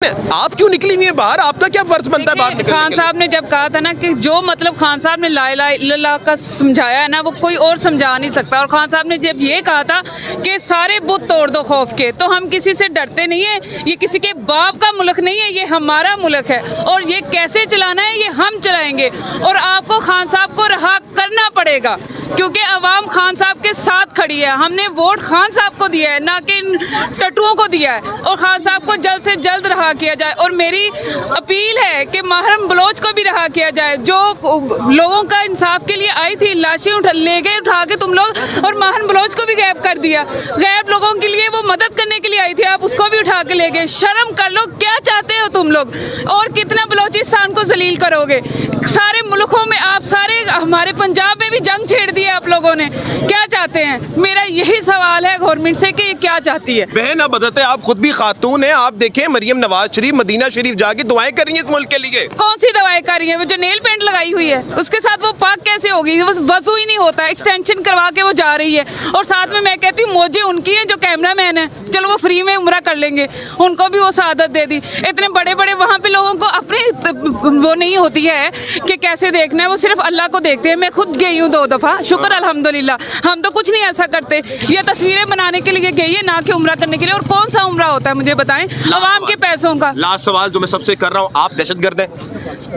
आप क्यों निकली हुई है बाहर? आपका क्या फर्ज बनता है बाहर निकलने खान साहब ने जब कहा था ना कि जो मतलब खान साहब ने ला इलाहा इल्लल्लाह का समझाया है ना, वो कोई और समझा नहीं सकता। और खान साहब ने जब ये कहा था कि सारे बुत तोड़ दो खौफ के, तो हम किसी से डरते नहीं है। ये किसी के बाप का मुल्क नहीं है, ये हमारा मुल्क है और ये कैसे चलाना है ये हम चलाएंगे। और आपको खान साहब को रहा करना पड़ेगा क्योंकि अवाम खान साहब के साथ खड़ी है। हमने वोट खान साहब को दिया है, ना कि इन टटुओं को दिया है। और खान साहब को जल्द से जल्द रहा किया जाए। और मेरी अपील है कि महरम बलोच को भी रहा किया जाए, जो लोगों का इंसाफ के लिए आई थी। लाशें ले गए उठा के तुम लोग, और महरम बलोच को भी गायब कर दिया। गैब लोगों के लिए वो मदद करने के लिए आई थी, आप उसको भी उठा के ले गए। शर्म कर लो, क्या चाहते हो तुम लोग? और कितना बलोचिस्तान को जलील करोगे? सारे मुल्कों में आप सारे, हमारे पंजाब में भी जंग छेड़ दी है आप लोगों ने। क्या चाहते हैं? मेरा यही सवाल है गवर्नमेंट से कि ये क्या चाहती है। बहन अब बदते आप खुद भी खातून है, आप देखें मरियम नवाज शरीफ मदीना शरीफ जाके दुआएं कर रही हैं इस मुल्क के लिए। कौन सी दवाएं कर रही है? वो जो नेल पेंट लगाई हुई है उसके साथ वो पाक कैसे होगी? बस वजू ही नहीं होता, एक्सटेंशन करवा के वो जा रही है। और साथ में मैं कहती हूँ मौजे उनकी है जो कैमरा मैन है, चलो वो फ्री में उम्रा कर लेंगे, उनको भी वो सआदत दे दी। इतने बड़े बड़े वहाँ पे लोगों को अपनी वो नहीं होती है कि कैसे देखना है, वो सिर्फ अल्लाह को देखते हैं। मैं खुद गई हूँ 2 दफ़ा, शुक्र अल्हम्दुलिल्लाह। हम तो कुछ नहीं ऐसा करते, ये तस्वीरें बनाने के लिए गई है, ना कि उम्रा करने के लिए। और कौन सा उम्रा होता है मुझे बताएं, अवाम के पैसों का। लास्ट सवाल जो मैं सबसे कर रहा हूँ, आप दहशतगर्द हैं?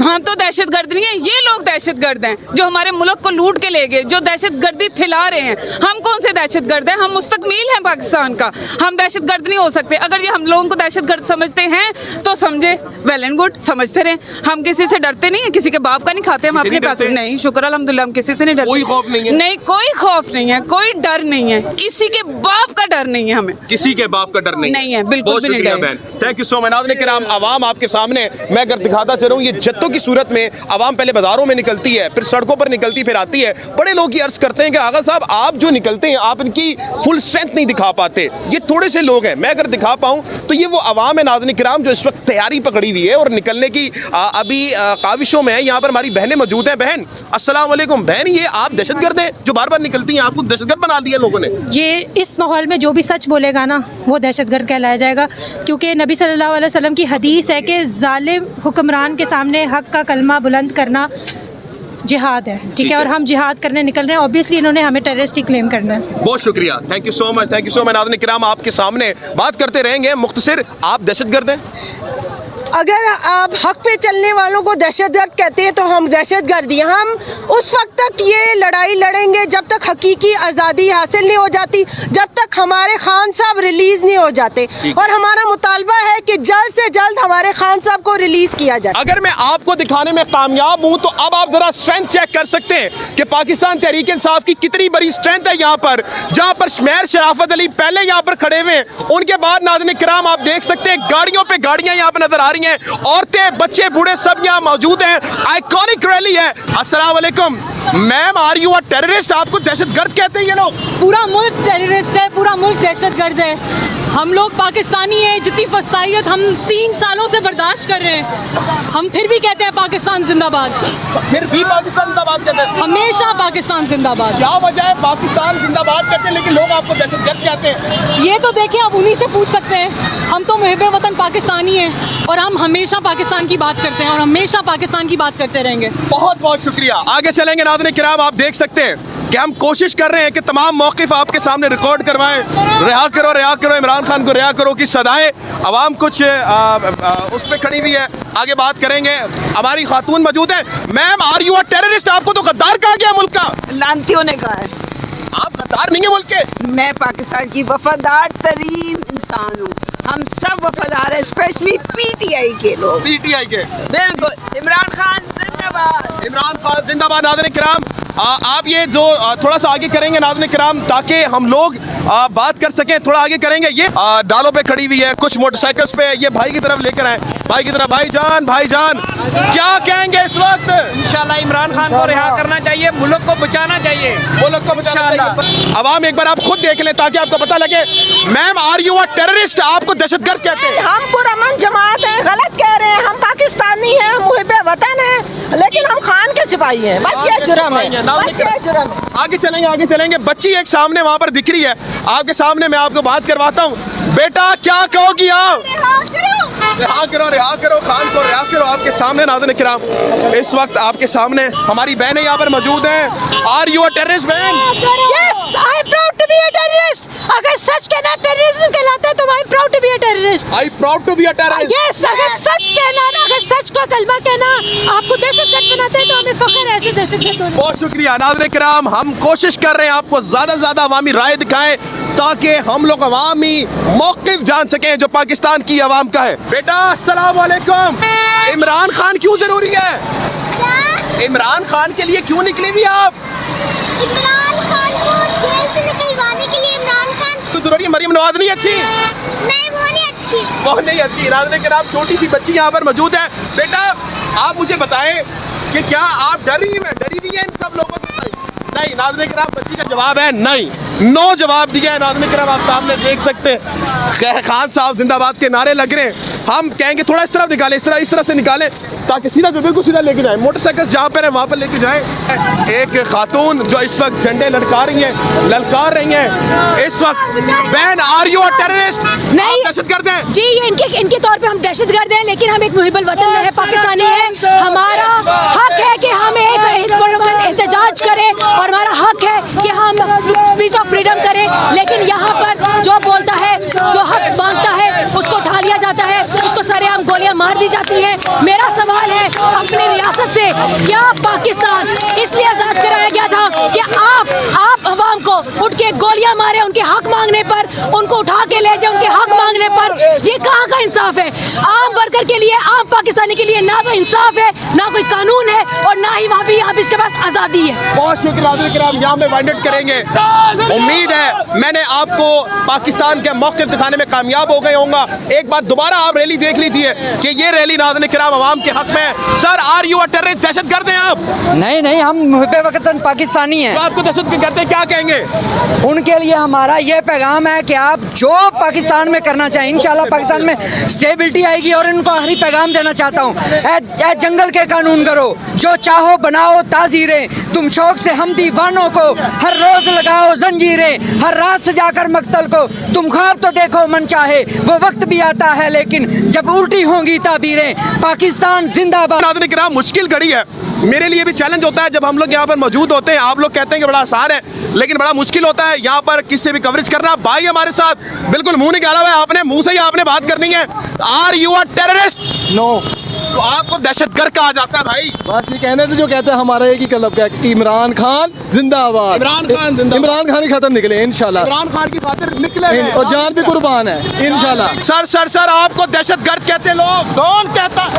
हम तो दहशतगर्द नहीं है, ये लोग दहशतगर्द हैं जो हमारे मुल्क को लूट के ले गए, जो दहशतगर्दी फैला रहे हैं। हम कौन से दहशतगर्द हैं? हम मुस्तकमील हैं पाकिस्तान का, हम दहशतगर्द नहीं हो सकते। अगर ये हम लोगों को दहशतगर्द समझते हैं तो समझे, वेल एंड गुड, समझते रहे। हम किसी से डरते नहीं है, किसी के बाप का नहीं खाते हम अपने पैसे। नहीं, शुक्र अल्हम्दुलिल्लाह, हम किसी से नहीं डरते। कोई खौफ नहीं है? नहीं, कोई खौफ नहीं है, कोई डर नहीं है, किसी के बाप का डर नहीं है हमें। किसी के बाप का डर नहीं है, बिल्कुल भी नहीं डर। बहन, थैंक यू सो मच। नाज़रीन किराम, आवाम आपके सामने मैं अगर दिखाता चलूँ, ये जत्तों की सूरत में आवाम पहले बाजारों में निकलती है, फिर सड़कों पर निकलती, फिर आती है। बड़े लोग ये अर्ज करते हैं कि आगा साहब आप जो निकलते हैं आप इनकी फुल स्ट्रेंथ नहीं दिखा पाते। ये थोड़े से लोग हैं, मैं अगर दिखा पाऊँ तो ये वो आवाम है नाज़रीन किराम जो इस वक्त तैयारी पकड़ी हुई है और निकलने की अभी काविशों में है। यहाँ पर हमारी बहनें मौजूद हैं। बहन अस्सलाम वालेकुम। बहन, ये आप दहशतगर्द हैं जो बार बार निकलती हैं? आपको दहशतगर्द बना दिया लोगों ने। ये इस माहौल में जो भी सच बोलेगा ना वो दहशतगर्द कहलाया जाएगा, क्योंकि नबी सल्लल्लाहु अलैहि वसल्लम की हदीस है कि जालिम हुक्मरान के सामने हक का कलमा बुलंद करना जिहाद है। ठीक है, और हम जिहाद करने निकल रहे हैं। ऑब्वियसली इन्होंने हमें टेररिस्ट ही क्लेम करना है। बहुत शुक्रिया, thank you so much, thank you so much. नाज़रीन किराम, आपके सामने बात करते रहेंगे। मुख्तसर, आप दहशतगर्द हैं? अगर आप हक पे चलने वालों को दहशतगर्द कहते हैं तो हम दहशतगर्द हैं। हम उस वक्त तक ये लड़ाई लड़ेंगे जब तक हकीकी आज़ादी हासिल नहीं हो जाती, जब तक हमारे खान साहब रिलीज़ नहीं हो जाते। और हमारा मुतालबा है कि जल्द से जल्द हमारे खान साहब को रिलीज़ किया जाए। अगर मैं आपको दिखाने में कामयाब हूँ तो अब आप जरा स्ट्रेंथ चेक कर सकते हैं कि पाकिस्तान तहरीक इंसाफ की कितनी बड़ी स्ट्रेंथ है। यहाँ पर जहाँ पर शमेर शराफत अली पहले यहाँ पर खड़े हुए, उनके बाद नाज़रीन किराम आप देख सकते हैं गाड़ियों पे गाड़ियाँ यहाँ पर नजर आ रही हैं, औरतें बच्चे बूढ़े सब यहाँ मौजूद हैं। आइकॉनिक रैली है। अस्सलाम वालेकुम ma'am, are you a terrorist? आपको दहशतगर्द कहते हैं ये लोग? पूरा मुल्क टेररिस्ट है, पूरा मुल्क दहशतगर्द है। हम लोग पाकिस्तानी हैं, जितनी फस्तायत हम 3 सालों से बर्दाश्त कर रहे हैं, हम फिर भी कहते हैं पाकिस्तान जिंदाबाद। फिर भी पाकिस्तान जिंदाबाद कहते हैं? हमेशा पाकिस्तान जिंदाबाद। क्या वजह है पाकिस्तान जिंदाबाद कहते हैं लेकिन लोग आपको दहशतगर्द कहते हैं? ये तो देखिए, आप उन्हीं से पूछ सकते हैं। हम तो मुहिब वतन पाकिस्तानी हैं और हम हमेशा पाकिस्तान की बात करते हैं और हमेशा पाकिस्तान की बात करते रहेंगे। बहुत बहुत शुक्रिया। आगे चलेंगे नाज़रीन किराम, आप देख सकते हैं कि हम कोशिश कर रहे हैं कि तमाम मौक़िफ़ आपके सामने रिकॉर्ड करवाएं। रिहा करो इमरान खान को रिहा करो की सदाएं अवाम कुछ उस पर खड़ी हुई है। आगे बात करेंगे, हमारी खातून मौजूद है। Ma'am, are you a terrorist? आपको तो गद्दार कहा गया मुल्क का। लानतियों ने कहा है। आप गद्दार नहीं है मुल्क के? मैं पाकिस्तान की वफादार तरीन इंसान हूँ। हम सब वफादार हैं, स्पेशली पीटीआई के लोग। पीटीआई के? बिल्कुल। इमरान खान जिंदाबाद। इमरान खान जिंदाबाद। नाज़रीन किराम, आप ये जो थोड़ा सा आगे करेंगे नाज़रीन किराम, ताकि हम लोग बात कर सकें। थोड़ा आगे करेंगे। ये डालों पे खड़ी हुई है, कुछ मोटरसाइकिल्स पे। ये भाई की तरफ लेकर आए, भाई की तरफ। भाईजान क्या कहेंगे इस वक्त? इंशाल्लाह इमरान खान को रिहा करना चाहिए, मुल्क को बचाना चाहिए, मुल्क को बचाना चाहिए। अवाम एक बार आप खुद देख लें ताकि आपको पता लगे। Ma'am, are you a terrorist? आपको दहशतगर्द कहते हैं? हम पुरअमन जमात हैं, गलत कह रहे हैं। हम पाकिस्तानी हैं, हम मुहिब वतन हैं, लेकिन हम खान के सिपाही हैं। बस ये जुर्म है, बस ये जुर्म है। आगे चलेंगे। बच्ची एक सामने वहाँ पर दिख रही है, आपके सामने मैं आपको बात करवाता हूँ। बेटा क्या कहोगी आप? रिहा करो खान को रिहा करो। आपके सामने नाज़रीन किराम इस वक्त आपके सामने हमारी बहनें यहाँ पर मौजूद हैं। आर यू अ टेररिस्ट बहन? Yes, I am proud to be a terrorist. अगर सच कहना टेररिज्म कहलाता है तो I am proud to be a terrorist. I proud to be a terrorist. Yes, अगर सच कहना ना, अगर सच का कलमा कहना आपको दहशतगर्द बनाता है तो हमें फख्र है ऐसे दहशतगर्द होने। बहुत शुक्रिया नाज़रीन किराम। हम कोशिश कर रहे हैं आपको ज़्यादा से ज़्यादा अवामी राय दिखाएं ताकि हम लोग अवामी मौक़िफ़ जान सकें जो पाकिस्तान की अवाम का है। बेटा अस्सलाम वालेकुम। इमरान खान क्यों ज़रूरी है? इमरान खान के लिए क्यों निकली हुई आप? इमरान खान को जेल से निकलवाने के लिए इमरान खान तो जरूरी है। मरियम नवाज नहीं अच्छी? नहीं, वो नहीं अच्छी। वो नहीं अच्छी। नाज़रीन किराम छोटी सी बच्ची यहाँ पर मौजूद है। बेटा आप मुझे बताएं कि क्या आप डरी हुई हैं इन सब लोगों से? नहीं। नाज़रीन किराम बच्ची का जवाब है नहीं। नो जवाब दिया है। नाज़रीन किराम आप सामने देख सकते हैं खान साहब जिंदाबाद के नारे लग रहे हैं। हम कहेंगे थोड़ा इस तरफ निकालें, इस तरह से निकालें ताकि सीधा बिल्कुल सीधा लेके जाए। मोटरसाइकिल जहाँ पर है वहाँ पर लेके जाए। एक खातून जो इस वक्त झंडे ललकार रही हैं इस वक्त। बैन आर यू अ टेररिस्ट? नहीं, दहशतगर्द हैं जी इनके तौर पे हम दहशतगर्द हैं, लेकिन हम एक मुहिब्बुल वतन में है, पाकिस्तानी है। हमारा हक है कि हम एक एहतजाज करें और हमारा हक है कि हम स्पीच ऑफ फ्रीडम करें। लेकिन यहाँ पर जो बोलता है, जो हक मांगता है, उसको उठा लिया जाता है, उसको सरेआम गोलियां मार दी जाती हैं। मेरा सवाल है अपनी रियासत से, क्या पाकिस्तान इसलिए आज़ाद कराया गया था कि आप अवाम को उठ के गोलियां मारे उनके हक मांगने पर, उनको उठा के ले जाए उनके हक मांगने पर? ये कहाँ का इंसाफ है? आम वर्कर के लिए, आम पाकिस्तानी के लिए ना तो इंसाफ है, ना कोई कानून है और ना ही वहाँ भी यहाँ इसके पास आज़ादी है। बहुत शुक्रिया यहाँ पे वाइंड अप करेंगे। उम्मीद है मैंने आपको पाकिस्तान के मौक़िफ़ दिखाने में कामयाब हो गए होंगे। एक बार दोबारा आप रैली देख लीजिए कि ये रैली नाज़रीन किराम अवाम के हक में है। Sir are you a terrorist? दहशतगर्द हैं आप? नहीं, हम मुहिब्बे वतन पाकिस्तानी हैं। तो आपको दहशतगर्द करते क्या कहेंगे? उनके लिए हमारा ये पैगाम है कि आप जो पाकिस्तान में करना चाहें, इंशाल्लाह पाकिस्तान में स्टेबिलिटी आएगी। और इनको आखिरी पैगाम देना चाहता हूँ, ए जंगल के कानून करो, जो चाहो बनाओ ताजीरें, तुम शौक से हम दीवानों को हर रोज लगाओ जंजीरें, हर रात सजाकर मक्तल को तुम ख्वाब तो देखो मन चाहे, वो वक्त भी आता है लेकिन जब उल्टी होंगी ताबीरें, पाकिस्तान जिंदाबाद। नाज़रीन किराम मुश्किल घड़ी है, मेरे लिए भी चैलेंज होता है जब हम लोग यहाँ पर मौजूद होते हैं। आप लोग कहते हैं कि बड़ा आसान है, लेकिन बड़ा मुश्किल होता है यहाँ पर किससे भी कवरेज करना। भाई हमारे साथ बिल्कुल मुंह निकाला हुआ है, आपने मुंह से ही आपने बात करनी है। Are you a terrorist? No. तो आपको दहशतगर्द कहा जाता है भाई? बस ये कहने थे जो कहते हैं हमारा एक ही कलब का है, इमरान खान जिंदाबाद। इमरान खान जिंदाबाद। इमरान खान की खातिर निकले इंशाल्लाह। इमरान खान की खातिर निकले और जान भी कुर्बान है इंशाल्लाह। सर आपको दहशतगर्द कहते हैं लोग? कौन कहता?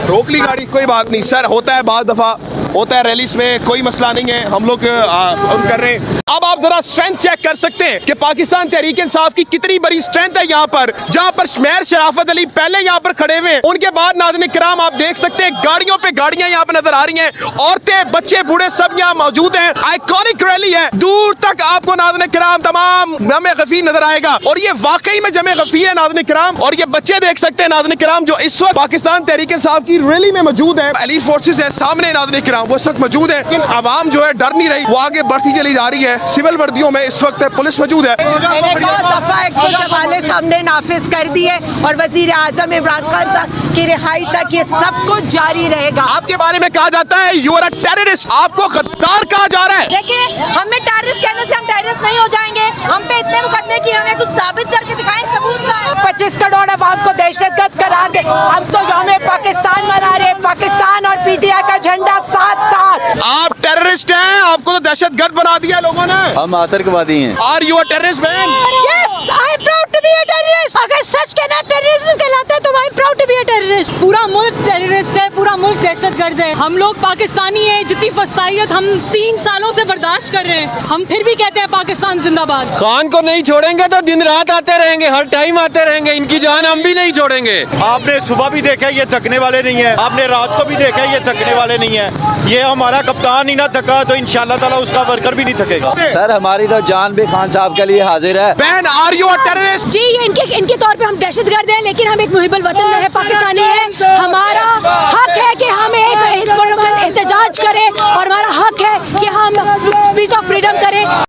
रोक ली गाड़ी, कोई बात नहीं सर, होता है बाद दफा, होता है रैलीज में, कोई मसला नहीं है। हम लोग कर रहे हैं। अब आप जरा स्ट्रेंथ चेक कर सकते हैं कि पाकिस्तान तहरीक इंसाफ की कितनी बड़ी स्ट्रेंथ है यहाँ पर। जहाँ पर शमेर शराफत अली पहले यहाँ पर खड़े हुए हैं, उनके बाद नाज़रीन किराम आप देख सकते हैं गाड़ियों पे गाड़ियां यहाँ पर नजर आ रही हैं, औरतें बच्चे बूढ़े सब यहाँ मौजूद हैं। आइकॉनिक रैली है, दूर तक आपको नाज़रीन किराम तमाम जमे गफीर नजर आएगा और ये वाकई में जमे गफीर है नाज़रीन किराम। और ये बच्चे देख सकते हैं नाज़रीन किराम जो इस वक्त पाकिस्तान तहरीक इंसाफ की रैली में मौजूद है। एलीट फोर्सेस है सामने नाज़रीन किराम, वो इस वक्त मौजूद है, लेकिन आवाम जो है डर नहीं रही, वो आगे बढ़ती चली जा रही है। सिविल वर्दियों में इस वक्त पुलिस मौजूद है। मैंने बहुत दफा 144 हमने नाफिज कर दिए और वजीर आजम इमरान खान की रिहाई तक ये सब कुछ जारी रहेगा। आपके बारे में कहा जाता है यू आर अ टेररिस्ट, आपको गद्दार कहा जा रहा है। देखिए, हमें टेररिस्ट कहने से हम टेररिस्ट नहीं हो जाएंगे। हम पे इतने मुकदमे की, हमें कुछ साबित करके दिखाएं, सबूत लाएं। 25 करोड़ अवाम को दहशतगर्द करार दे। हम तो यौम पाकिस्तान मना रहे, पाकिस्तान और पीटीआई का झंडा साथ साथ। आप टेररिस्ट हैं, आपको तो दहशतगर्द बना दिया लोगों ने। हम आतंकवादी हैं। Are you a terrorist man? Yes, I am proud to be a terrorist. अगर सच कहना टेररिज्म कहलाता है तो I am proud to be a terrorist. पूरा मुल्क टेररिस्ट है, पूरा मुल्क दहशतगर्द है। हम लोग पाकिस्तानी हैं, जितनी फस्तायत हम 3 सालों से बर्दाश्त कर रहे हैं, हम फिर भी कहते हैं पाकिस्तान जिंदाबाद। खान को नहीं छोड़ेंगे तो दिन रात आते रहेंगे, हर टाइम आते रहेंगे, इनकी जान हम भी नहीं छोड़ेंगे। आपने सुबह भी देखा ये थकने वाले नहीं है, आपने रात को भी देखा ये थकने वाले नहीं है। ये हमारा कप्तान ही ना थका तो इंशाल्लाह ताला उसका वर्कर भी नहीं थकेगा। सर हमारी तो जान भी खान साहब के लिए हाजिर है। Ban are you a terrorist? जी इनके तौर पे हम दहशतगर्द हैं, लेकिन हम एक मुहिब्बुल वतन में है, पाकिस्तानी है। हमारा हक है कि हम एक एहतजाज करें और हमारा हक है कि हम स्पीच ऑफ फ्रीडम करें।